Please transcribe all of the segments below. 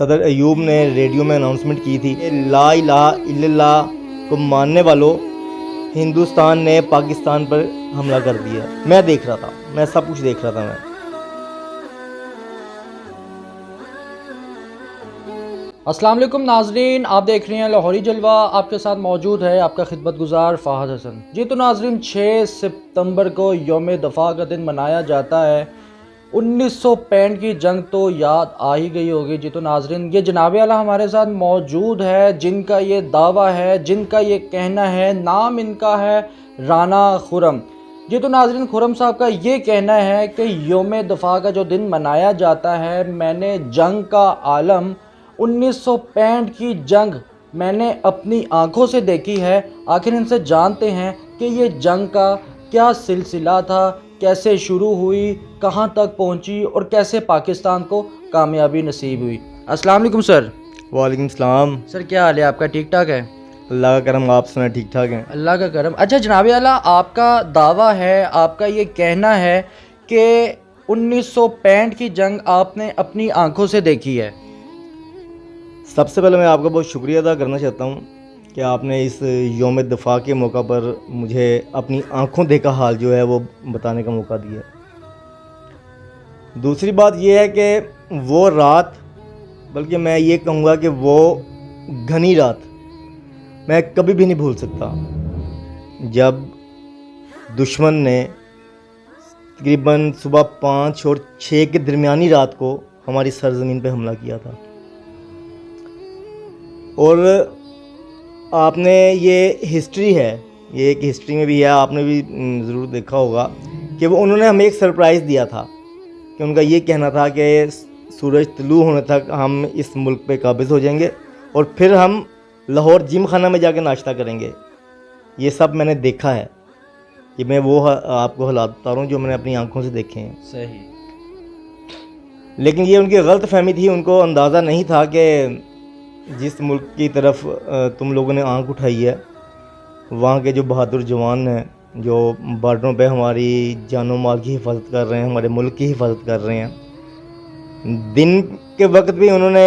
सदर अयूब ने रेडियो में अनाउंसमेंट की थी कि ला इलाहा इल्लल्लाह को मानने वालों, हिंदुस्तान ने पाकिस्तान पर हमला कर दिया। मैं देख रहा था, मैं सब कुछ देख रहा था। मैं अस्सलाम वालेकुम नाजरीन, आप देख रहे हैं लाहौरी जलवा। आपके साथ मौजूद है आपका खिदमतगुजार फ़ाहद हसन जी। तो नाजरीन, 6 सितंबर को यौम दफ़ा का दिन मनाया जाता है। 1965 की जंग तो याद आ ही गई होगी जी। तो नाजरीन, ये जनाब आला हमारे साथ मौजूद है, जिनका ये दावा है, जिनका ये कहना है, नाम इनका है राना खुरम जी। तो नाजरीन, खुरम साहब का ये कहना है कि यौम दफ़ा का जो दिन मनाया जाता है, मैंने जंग का आलम 1965 की जंग मैंने अपनी आंखों से देखी है। आखिर इनसे जानते हैं कि ये जंग का क्या सिलसिला था, कैसे शुरू हुई, कहां तक पहुंची और कैसे पाकिस्तान को कामयाबी नसीब हुई। अस्सलाम वालेकुम सर। वालेकुम सलाम। सर क्या हाल है आपका? ठीक ठाक है? अल्लाह का करम, आप सुनाए? ठीक ठाक हैं? अल्लाह का करम। अच्छा जनाब आला, आपका दावा है, आपका ये कहना है कि 1965 की जंग आपने अपनी आंखों से देखी है। सबसे पहले मैं आपका बहुत शुक्रिया अदा करना चाहता हूँ कि आपने इस यौम दफ़ा के मौका पर मुझे अपनी आंखों देखा हाल जो है वो बताने का मौका दिया। दूसरी बात यह है कि वो रात, बल्कि मैं ये कहूँगा कि वो घनी रात मैं कभी भी नहीं भूल सकता, जब दुश्मन ने तकरीबन सुबह 5 और 6 के दरमियानी रात को हमारी सरज़मीन पे हमला किया था। और आपने ये हिस्ट्री है, ये एक हिस्ट्री में भी है, आपने भी ज़रूर देखा होगा कि वो उन्होंने हमें एक सरप्राइज़ दिया था कि उनका ये कहना था कि सूरज तुलू होने तक हम इस मुल्क पे काबिज़ हो जाएंगे और फिर हम लाहौर जिम खाना में जाके नाश्ता करेंगे। ये सब मैंने देखा है, कि मैं वो आपको हालात बता रहा हूँ जो मैंने अपनी आंखों से देखे हैं। सही। लेकिन ये उनकी गलत फहमी थी, उनको अंदाज़ा नहीं था कि जिस मुल्क की तरफ तुम लोगों ने आंख उठाई है, वहाँ के जो बहादुर जवान हैं, जो बॉर्डरों पे हमारी जानो माल की हिफाजत कर रहे हैं, हमारे मुल्क की हिफाजत कर रहे हैं, दिन के वक्त भी उन्होंने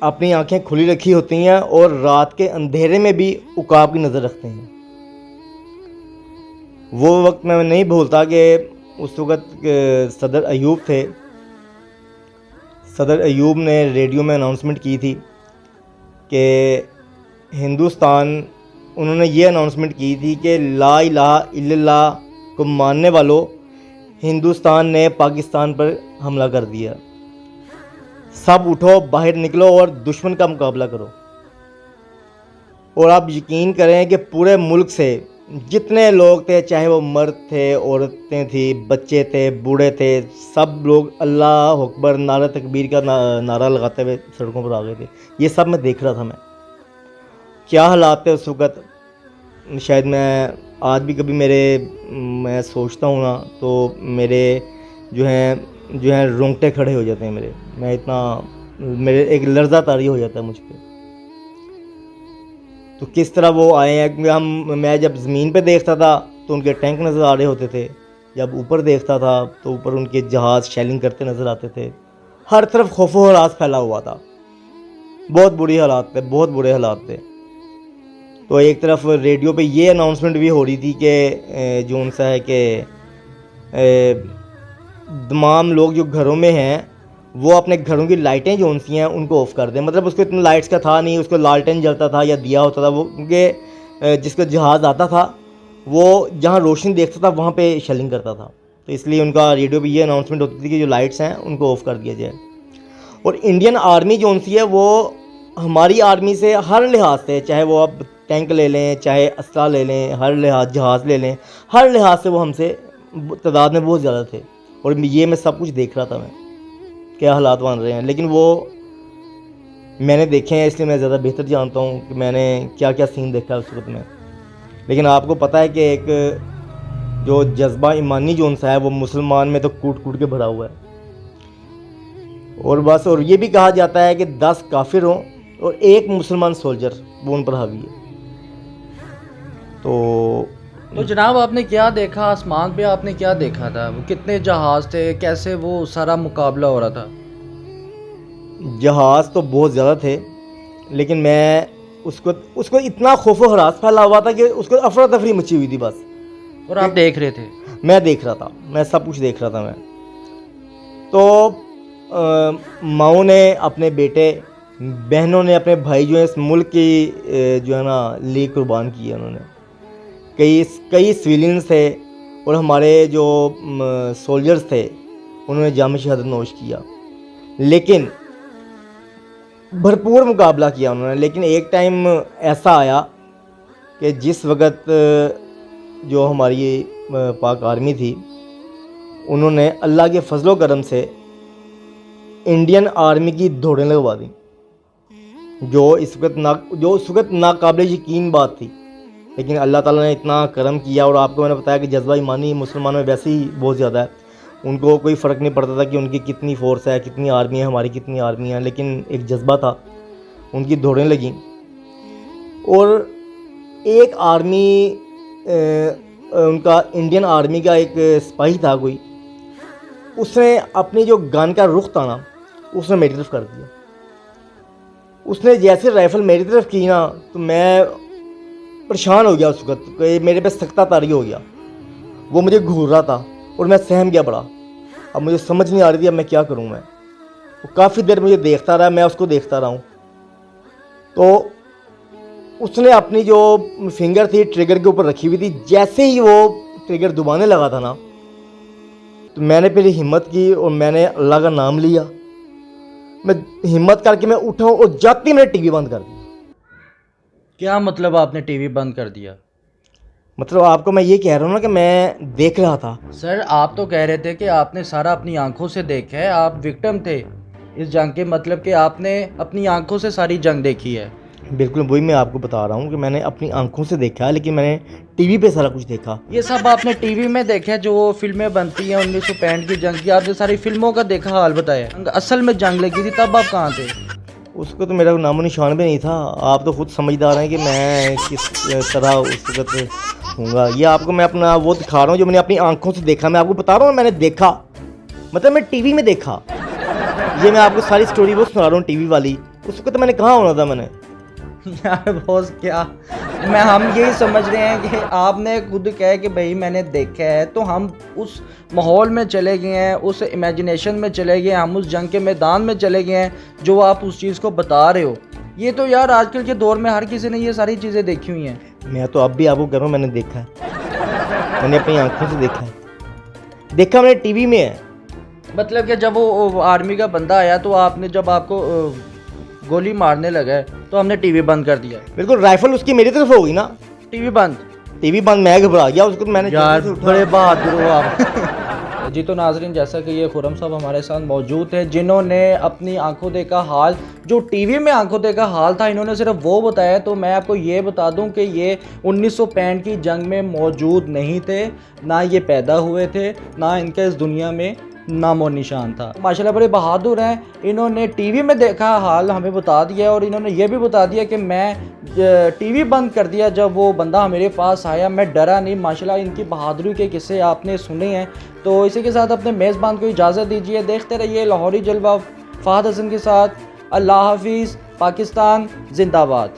अपनी आंखें खुली रखी होती हैं और रात के अंधेरे में भी उकाब की नज़र रखते हैं। वो वक्त मैं नहीं भूलता कि उस वक्त सदर अयूब थे। सदर अयूब ने रेडियो में अनाउंसमेंट की थी कि हिंदुस्तान, उन्होंने ये अनाउंसमेंट की थी कि ला इलाहा इल्लल्लाह को मानने वालों, हिंदुस्तान ने पाकिस्तान पर हमला कर दिया। सब उठो, बाहर निकलो और दुश्मन का मुकाबला करो। और आप यकीन करें कि पूरे मुल्क से जितने लोग थे, चाहे वो मर्द थे, औरतें थी, बच्चे थे, बूढ़े थे, सब लोग अल्लाह अकबर नारा तकबीर का नारा लगाते हुए सड़कों पर आ गए थे। ये सब मैं देख रहा था। मैं क्या हालात थे उस वक़्त, शायद मैं आज भी कभी मैं सोचता हूँ ना, तो मेरे जो हैं रोंगटे खड़े हो जाते हैं मेरे। मैं इतना, मेरे एक लर्ज़ा तारी हो जाता है मुझ पर। तो किस तरह वो आए हैं, क्योंकि मैं जब ज़मीन पे देखता था तो उनके टैंक नज़र आ रहे होते थे, जब ऊपर देखता था तो ऊपर उनके जहाज़ शैलिंग करते नज़र आते थे। हर तरफ खौफो हरास फैला हुआ था। बहुत बुरी हालात थे, बहुत बुरे हालात थे। तो एक तरफ रेडियो पे ये अनाउंसमेंट भी हो रही थी कि जो उनसा है कि तमाम लोग जो घरों में हैं वो अपने घरों की लाइटें जो उनसी हैं उनको ऑफ़ कर दें। मतलब उसको इतना लाइट्स का था नहीं, उसको लालटेन जलता था या दिया होता था वो, क्योंकि जिसका जहाज़ आता था वो जहाँ रोशनी देखता था वहाँ पे शेलिंग करता था। तो इसलिए उनका रेडियो पे ये अनाउंसमेंट होती थी कि जो लाइट्स हैं उनको ऑफ़ कर दिया जाए। और इंडियन आर्मी जो उनसी है वो हमारी आर्मी से हर लिहाज से, चाहे वो आप टैंक ले लें, चाहे असला ले लें, हर लिहाज जहाज़ ले लें, हर लिहाज से वो हमसे तादाद में बहुत ज़्यादा थे। और ये मैं सब कुछ देख रहा था, मैं क्या हालात बन रहे हैं। लेकिन वो मैंने देखे हैं, इसलिए मैं ज़्यादा बेहतर जानता हूँ कि मैंने क्या क्या सीन देखा है उस वक्त में। लेकिन आपको पता है कि एक जो जज्बा ईमानी जो उनसा है वो मुसलमान में तो कूट कूट के भरा हुआ है। और बस, और ये भी कहा जाता है कि 10 काफिर हों और एक मुसलमान सोल्जर वो उन पर हावी है। तो जनाब, आपने क्या देखा आसमान पे? आपने क्या देखा था? वो कितने जहाज थे, कैसे वो सारा मुकाबला हो रहा था? जहाज़ तो बहुत ज़्यादा थे, लेकिन मैं उसको इतना खौफ व हरास फैला हुआ था कि उसको अफरा तफरी मची हुई थी बस। और आप देख रहे थे? मैं देख रहा था, मैं सब कुछ देख रहा था मैं। तो माओ ने अपने बेटे, बहनों ने अपने भाई जो है इस मुल्क की जो है ना लिए कुर्बान किए उन्होंने। कई सिविलियंस थे और हमारे जो सोल्जर्स थे उन्होंने जाम शहादत नोश किया, लेकिन भरपूर मुकाबला किया उन्होंने। लेकिन एक टाइम ऐसा आया कि जिस वक्त जो हमारी पाक आर्मी थी, उन्होंने अल्लाह के फजलो करम से इंडियन आर्मी की दौड़ें लगवा दी, जो उस वक्त नाकाबिल यकीन बात थी। लेकिन अल्लाह ताला ने इतना करम किया, और आपको मैंने बताया कि जज्बा ईमानी मुसलमानों में वैसे ही बहुत ज़्यादा है। उनको कोई फ़र्क नहीं पड़ता था कि उनकी कितनी फ़ोर्स है, कितनी आर्मी है, हमारी कितनी आर्मी है, लेकिन एक जज्बा था, उनकी दौड़ें लगीं। और एक आर्मी उनका इंडियन आर्मी का एक सिपाही था कोई, उसने अपनी जो गन का रुख था ना, उसने मेरी तरफ कर दिया। उसने जैसे राइफ़ल मेरी तरफ की ना, तो मैं परेशान हो गया उस वक्त कि मेरे पे सख्ता तारी हो गया। वो मुझे घूर रहा था और मैं सहम गया बड़ा। अब मुझे समझ नहीं आ रही थी अब मैं क्या करूं मैं। वो काफ़ी देर मुझे देखता रहा, मैं उसको देखता रहा हूँ। तो उसने अपनी जो फिंगर थी ट्रिगर के ऊपर रखी हुई थी, जैसे ही वो ट्रिगर दबाने लगा था ना, तो मैंने फिर हिम्मत की और मैंने अल्लाह का नाम लिया। मैं हिम्मत करके मैं उठा और जाते ही मैंने टीवी बंद कर दिया। क्या मतलब आपने टीवी बंद कर दिया? मतलब आपको मैं ये कह रहा हूँ ना कि मैं देख रहा था। सर, आप तो कह रहे थे कि आपने सारा अपनी आंखों से देखा है, आप विक्टिम थे इस जंग के, मतलब कि आपने अपनी आंखों से सारी जंग देखी है। बिल्कुल वही मैं आपको बता रहा हूँ कि मैंने अपनी आंखों से देखा है, लेकिन मैंने टीवी पे सारा कुछ देखा। ये सब आपने टीवी में देखा है, जो फिल्में बनती हैं 1965 की जंग की, आपने सारी फिल्मों का देखा हाल बताया। असल में जंग लगी थी तब आप कहाँ थे? उसको तो मेरा नामो निशान भी नहीं था। आप तो खुद समझदार हैं कि मैं किस तरह उस वक्त हूँगा। ये आपको मैं अपना वो दिखा रहा हूँ जो मैंने अपनी आंखों से देखा। मैं आपको बता रहा हूँ मैंने देखा, मतलब मैं टीवी में देखा। ये मैं आपको सारी स्टोरी वो सुना रहा हूँ टीवी वाली। उस वक्त तो मैंने कहाँ होना था मैंने। यार बॉस, क्या हम यही समझ रहे हैं कि आपने खुद कहा कि भाई मैंने देखा है, तो हम उस माहौल में चले गए हैं, उस इमेजिनेशन में चले गए हैं, हम उस जंग के मैदान में चले गए हैं जो आप उस चीज़ को बता रहे हो। ये तो यार आजकल के दौर में हर किसी ने ये सारी चीज़ें देखी हुई हैं। मैं तो अब भी आपको कह रहा हूँ मैंने देखा है, मैंने अपनी आंखों से देखा है। देखा मैंने टीवी में है। मतलब कि जब वो आर्मी का बंदा आया तो आपने, जब आपको गोली मारने लगा तो हमने टीवी बंद कर दिया। बिल्कुल, राइफल उसकी मेरी तरफ हो गई ना, टीवी बंद। मैं घबरा गया उसको, तो मैंने यार जल्दी से उठा। बड़े बहादुर हो आप। जी तो नाजरीन, जैसा कि ये खुरम साहब हमारे साथ मौजूद है, जिन्होंने अपनी आंखों देखा हाल, जो टीवी में आंखों देखा हाल था, इन्होंने सिर्फ वो बताया। तो मैं आपको ये बता दूं कि ये 1965 की जंग में मौजूद नहीं थे, ना ये पैदा हुए थे, ना इनका इस दुनिया में नामो निशान था। माशाल्लाह बड़े बहादुर हैं। इन्होंने टीवी में देखा हाल हमें बता दिया, और इन्होंने ये भी बता दिया कि मैं टीवी बंद कर दिया जब वो बंदा मेरे पास आया, मैं डरा नहीं। माशाल्लाह इनकी बहादुरी के किस्से आपने सुने हैं। तो इसी के साथ अपने मेज़बान को इजाज़त दीजिए। देखते रहिए लाहौरी जलवा फ़हद हसन के साथ। अल्लाह हाफिज़। पाकिस्तान जिंदाबाद।